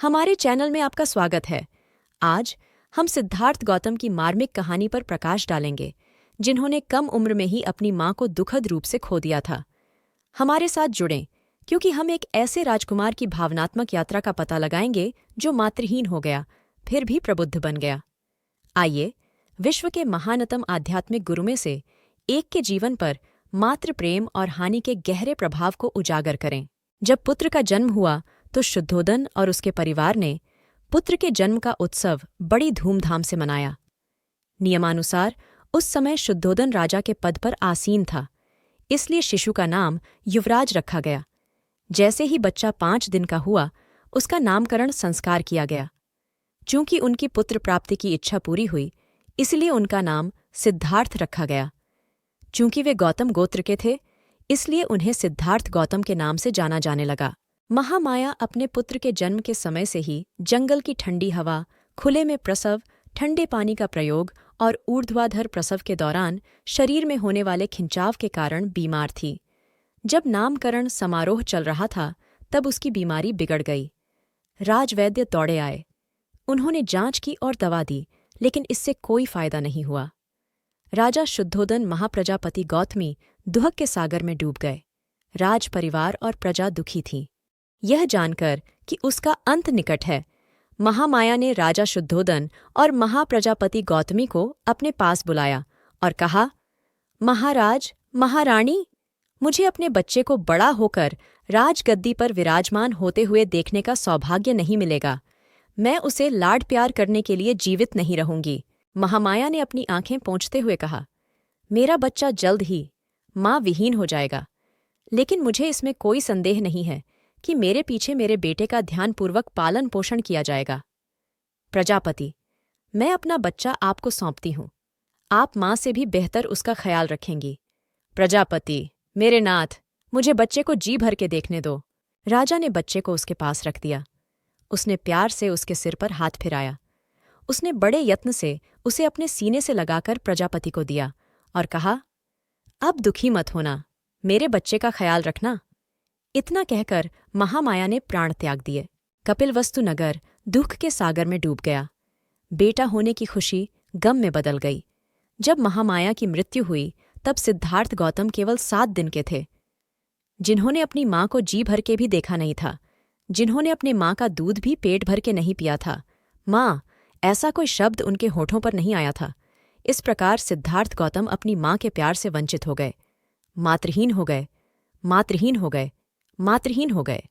हमारे चैनल में आपका स्वागत है। आज हम सिद्धार्थ गौतम की मार्मिक कहानी पर प्रकाश डालेंगे, जिन्होंने कम उम्र में ही अपनी मां को दुखद रूप से खो दिया था। हमारे साथ जुड़ें, क्योंकि हम एक ऐसे राजकुमार की भावनात्मक यात्रा का पता लगाएंगे जो मातृहीन हो गया, फिर भी प्रबुद्ध बन गया। आइए, विश्व के महानतम आध्यात्मिक गुरु में से एक के जीवन पर मातृ प्रेम और हानि के गहरे प्रभाव को उजागर करें। जब पुत्र का जन्म हुआ तो शुद्धोदन और उसके परिवार ने पुत्र के जन्म का उत्सव बड़ी धूमधाम से मनाया। नियमानुसार उस समय शुद्धोदन राजा के पद पर आसीन था, इसलिए शिशु का नाम युवराज रखा गया। जैसे ही बच्चा 5 दिन का हुआ, उसका नामकरण संस्कार किया गया। चूंकि उनकी पुत्र प्राप्ति की इच्छा पूरी हुई, इसलिए उनका नाम सिद्धार्थ रखा गया। चूंकि वे गौतम गोत्र के थे, इसलिए उन्हें सिद्धार्थ गौतम के नाम से जाना जाने लगा। महामाया अपने पुत्र के जन्म के समय से ही जंगल की ठंडी हवा, खुले में प्रसव, ठंडे पानी का प्रयोग और ऊर्ध्वाधर प्रसव के दौरान शरीर में होने वाले खिंचाव के कारण बीमार थी। जब नामकरण समारोह चल रहा था, तब उसकी बीमारी बिगड़ गई। राजवैद्य दौड़े आए। उन्होंने जांच की और दवा दी, लेकिन इससे कोई फायदा नहीं हुआ। राजा शुद्धोदन महाप्रजापति गौतमी दुहक के सागर में डूब गए। राज परिवार और प्रजा दुखी थी। यह जानकर कि उसका अंत निकट है, महामाया ने राजा शुद्धोदन और महाप्रजापति गौतमी को अपने पास बुलाया और कहा, महाराज, महारानी, मुझे अपने बच्चे को बड़ा होकर राजगद्दी पर विराजमान होते हुए देखने का सौभाग्य नहीं मिलेगा। मैं उसे लाड प्यार करने के लिए जीवित नहीं रहूंगी। महामाया ने अपनी आंखें पोंछते हुए कहा, मेरा बच्चा जल्द ही मां विहीन हो जाएगा, लेकिन मुझे इसमें कोई संदेह नहीं है कि मेरे पीछे मेरे बेटे का ध्यानपूर्वक पालन पोषण किया जाएगा। प्रजापति, मैं अपना बच्चा आपको सौंपती हूँ। आप मां से भी बेहतर उसका ख्याल रखेंगी। प्रजापति, मेरे नाथ, मुझे बच्चे को जी भर के देखने दो। राजा ने बच्चे को उसके पास रख दिया। उसने प्यार से उसके सिर पर हाथ फिराया। उसने बड़े यत्न से उसे अपने सीने से लगाकर प्रजापति को दिया और कहा, अब दुखी मत होना, मेरे बच्चे का ख्याल रखना। इतना कहकर महामाया ने प्राण त्याग दिए। कपिलवस्तु नगर दुख के सागर में डूब गया। बेटा होने की खुशी गम में बदल गई। जब महामाया की मृत्यु हुई, तब सिद्धार्थ गौतम केवल 7 दिन के थे। जिन्होंने अपनी मां को जी भर के भी देखा नहीं था, जिन्होंने अपने मां का दूध भी पेट भर के नहीं पिया था, मां, ऐसा कोई शब्द उनके होठों पर नहीं आया था। इस प्रकार सिद्धार्थ गौतम अपनी मां के प्यार से वंचित हो गए, मातृहीन हो गए, मातृहीन हो गए, मातृहीन हो गए।